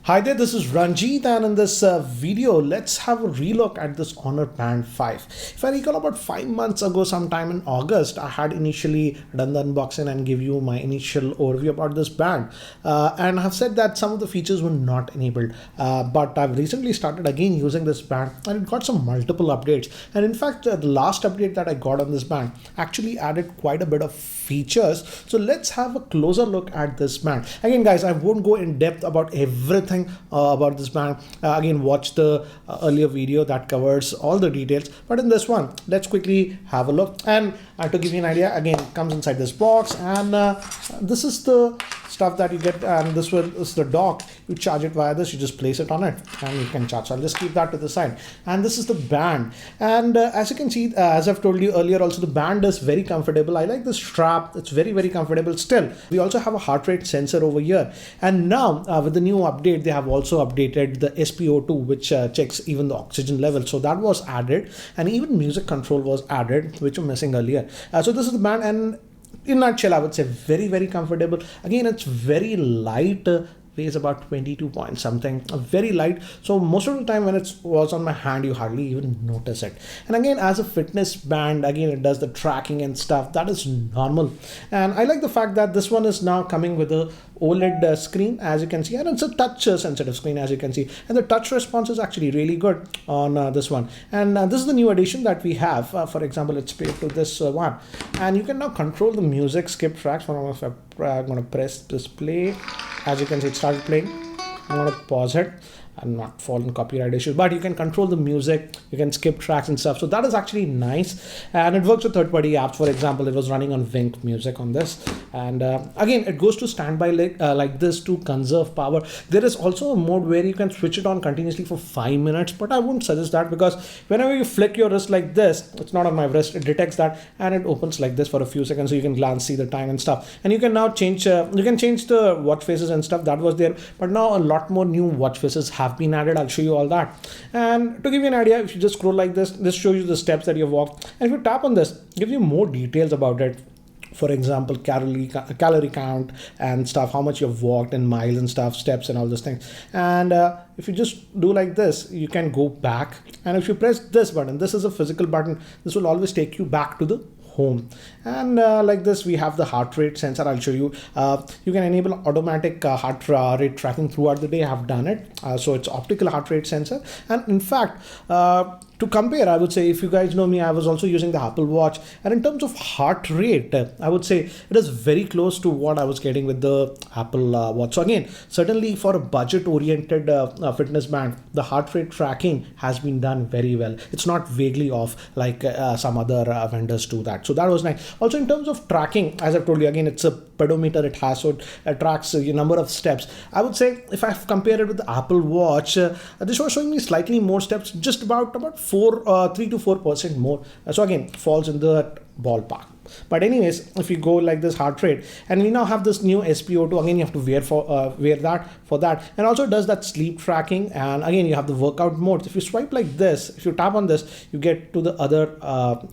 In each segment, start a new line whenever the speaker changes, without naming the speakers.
Hi there, this is Ranjit, and in this video, let's have a relook at this Honor Band 5. If I recall, about 5 months ago, sometime in August, I had initially done the unboxing and give you my initial overview about this band. And I've said that some of the features were not enabled, but I've recently started again using this band, and it got some multiple updates. And in fact, the last update that I got on this band actually added quite a bit of features. So let's have a closer look at this band. Again, guys, I won't go in depth about everything about this band. Again, watch the earlier video that covers all the details, but in this one, let's quickly have a look. And to give you an idea, again, it comes inside this box, and this is the stuff that you get, and this is the dock. You charge it via this, you just place it on it and you can charge. So I'll just keep that to the side, and this is the band. And as you can see, as I've told you earlier also, the band is very comfortable. I like the strap, it's very comfortable. Still, we also have a heart rate sensor over here, and now with the new update, they have also updated the SpO2, which checks even the oxygen level. So that was added, and even music control was added, which was missing earlier. So this is the band, and in a nutshell, I would say very comfortable. Again, it's very light, weighs about 22 point something, very light. So most of the time when it was on my hand, you hardly even notice it. And again, as a fitness band, again, it does the tracking and stuff. That is normal. And I like the fact that this one is now coming with a OLED screen, as you can see, and it's a touch sensitive screen, as you can see, and the touch response is actually really good on this one. And this is the new addition that we have. For example, let's pay to this one, and you can now control the music, skip tracks. I'm going to press this play. As you can see, it started playing. I'm going to pause it and not fall in copyright issues, but you can control the music, you can skip tracks and stuff. So that is actually nice, and it works with third-party apps. For example, it was running on Wink Music on this, and again, it goes to standby like this to conserve power. There is also a mode where you can switch it on continuously for 5 minutes, but I wouldn't suggest that, because whenever you flick your wrist like this, it's not on my wrist, it detects that and it opens like this for a few seconds, so you can glance, see the time and stuff. And you can now change the watch faces and stuff that was there, but now a lot more new watch faces have been added. I'll show you all that. And to give you an idea, if you just scroll like this shows you the steps that you've walked, and if you tap on this, it gives you more details about it. For example, calorie count and stuff, how much you've walked in miles and stuff, steps and all those things. And if you just do like this, you can go back, and if you press this button, this is a physical button, this will always take you back to the home. And like this, we have the heart rate sensor. I'll show you. You can enable automatic heart rate tracking throughout the day. I have done it. So it's optical heart rate sensor, and in fact, to compare, I would say, if you guys know me, I was also using the Apple Watch, and in terms of heart rate, I would say it is very close to what I was getting with the Apple Watch. So again, certainly for a budget-oriented fitness band, the heart rate tracking has been done very well. It's not vaguely off like some other vendors do that. So that was nice. Also, in terms of tracking, as I've told you, again, it's a pedometer it has, so it tracks your number of steps. I would say if I compare it with the Apple Watch, this was showing me slightly more steps, just about 3 to 4% more. So again, falls in the ballpark. But anyways, if you go like this heart rate, and we now have this new SpO2, again you have to wear that for that, and also it does that sleep tracking. And again, you have the workout modes. If you swipe like this, if you tap on this, you get to the other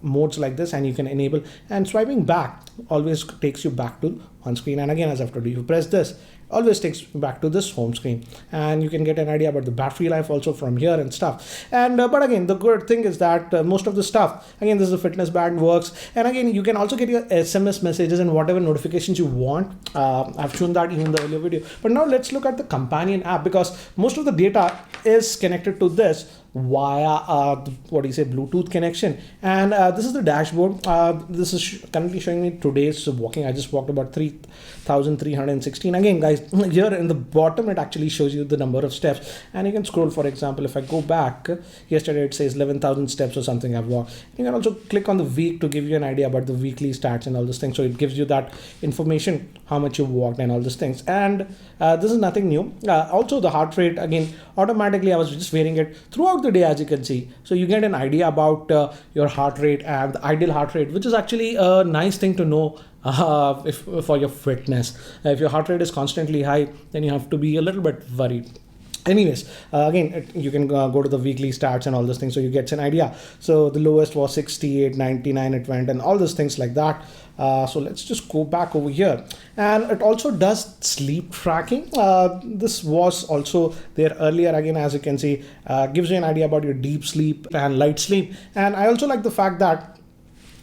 modes like this, and you can enable, and swiping back always takes you back to one screen. And again, as I've told you, if you press this, always takes you back to this home screen, and you can get an idea about the battery life also from here and stuff. And but again, the good thing is that most of the stuff, again, this is a fitness band, works. And again, you can also get your SMS messages and whatever notifications you want. I've shown that even in the earlier video. But now let's look at the companion app, because most of the data is connected to this via Bluetooth connection. And this is the dashboard. This is currently showing me today's walking. I just walked about 3,316. Again, guys, here in the bottom it actually shows you the number of steps, and you can scroll. For example, if I go back, yesterday it says 11,000 steps or something I've walked. You can also click on the week to give you an idea about the weekly stats and all those things. So it gives you that information, how much you walked and all those things. And this is nothing new. Also the heart rate, again, automatically I was just wearing it throughout the day, as you can see. So you get an idea about your heart rate and the ideal heart rate, which is actually a nice thing to know if for your fitness. If your heart rate is constantly high, then you have to be a little bit worried. Anyways, again, you can go to the weekly stats and all those things, so you get an idea. So the lowest was 68, 99 it went, and all those things like that. So let's just go back over here, and it also does sleep tracking. This was also there earlier. Again, as you can see, gives you an idea about your deep sleep and light sleep. And I also like the fact that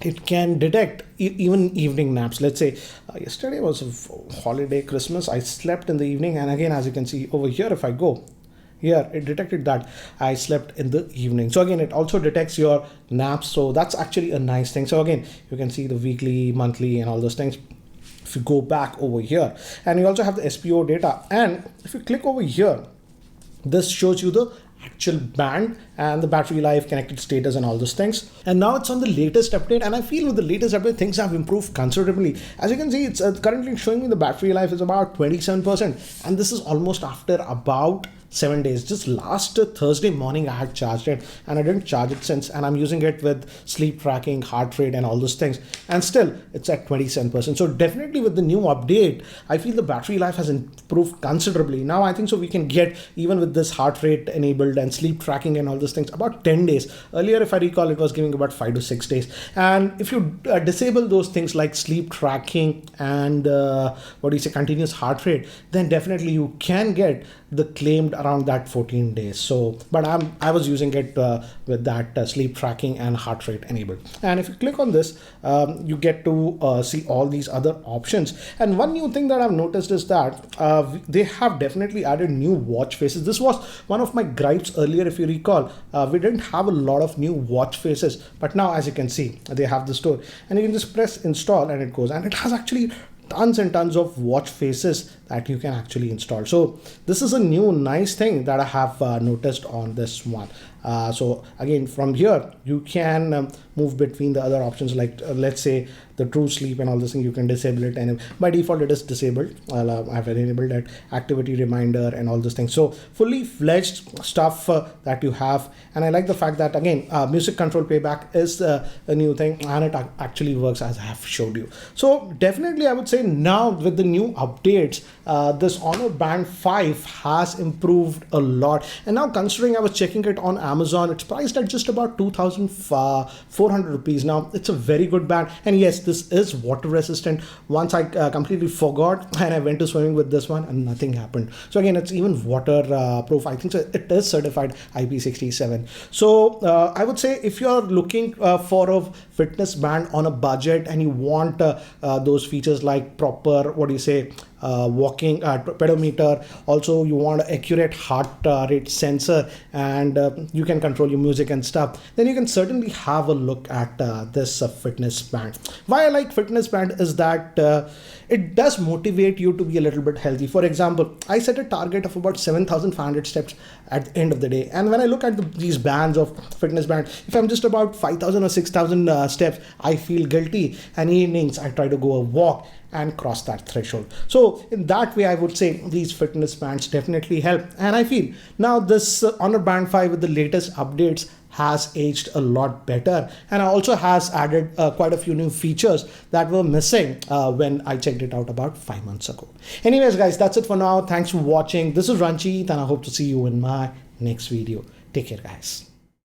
it can detect even evening naps. Let's say yesterday was a holiday, Christmas, I slept in the evening, and again, as you can see over here, if I go here, it detected that I slept in the evening. So again, it also detects your naps, so that's actually a nice thing. So again, you can see the weekly, monthly, and all those things. If you go back over here, and you also have the SPO data, and if you click over here, this shows you the actual band and the battery life, connected status, and all those things. And now it's on the latest update, and I feel with the latest update things have improved considerably. As you can see, it's currently showing me the battery life is about 27%, and this is almost after about 7 days. Just last Thursday morning I had charged it, and I didn't charge it since, and I'm using it with sleep tracking, heart rate, and all those things, and still it's at 27%. So definitely with the new update, I feel the battery life has improved considerably. Now I think so we can get, even with this heart rate enabled and sleep tracking and all those things, about 10 days. Earlier, if I recall, it was giving about 5 to 6 days. And if you disable those things like sleep tracking and continuous heart rate, then definitely you can get the claimed around that 14 days. So but I was using it with that sleep tracking and heart rate enabled. And if you click on this, you get to see all these other options. And one new thing that I've noticed is that they have definitely added new watch faces. This was one of my gripes earlier, if you recall. We didn't have a lot of new watch faces, but now as you can see, they have the store, and you can just press install and it goes, and it has actually tons and tons of watch faces that you can actually install. So this is a new nice thing that I have noticed on this one. So again, from here you can move between the other options, like let's say the true sleep and all this thing. You can disable it, and by default it is disabled. I've enabled that activity reminder and all those things. So fully fledged stuff that you have. And I like the fact that again, music control playback is a new thing, and it actually works as I have showed you. So definitely I would say now with the new updates, this Honor Band 5 has improved a lot. And now considering I was checking it on Amazon, it's priced at just about 2,400 rupees. Now it's a very good band, and yes, this is water resistant. Once I completely forgot and I went to swimming with this one and nothing happened. So again, it's even water proof. I think so it is certified IP67. So I would say if you're looking for a fitness band on a budget and you want those features like proper, what do you say, walking pedometer, also you want an accurate heart rate sensor, and you can control your music and stuff, then you can certainly have a look at this fitness band. Why I like fitness band is that it does motivate you to be a little bit healthy. For example, I set a target of about 7,500 steps at the end of the day, and when I look at these bands of fitness band, if I'm just about 5,000 or 6,000 steps, I feel guilty, and evenings I try to go a walk and cross that threshold. So in that way, I would say these fitness bands definitely help. And I feel now this Honor Band 5 with the latest updates has aged a lot better, and also has added quite a few new features that were missing when I checked it out about 5 months ago. Anyways guys, that's it for now. Thanks for watching. This is Ranjit, and I hope to see you in my next video. Take care guys.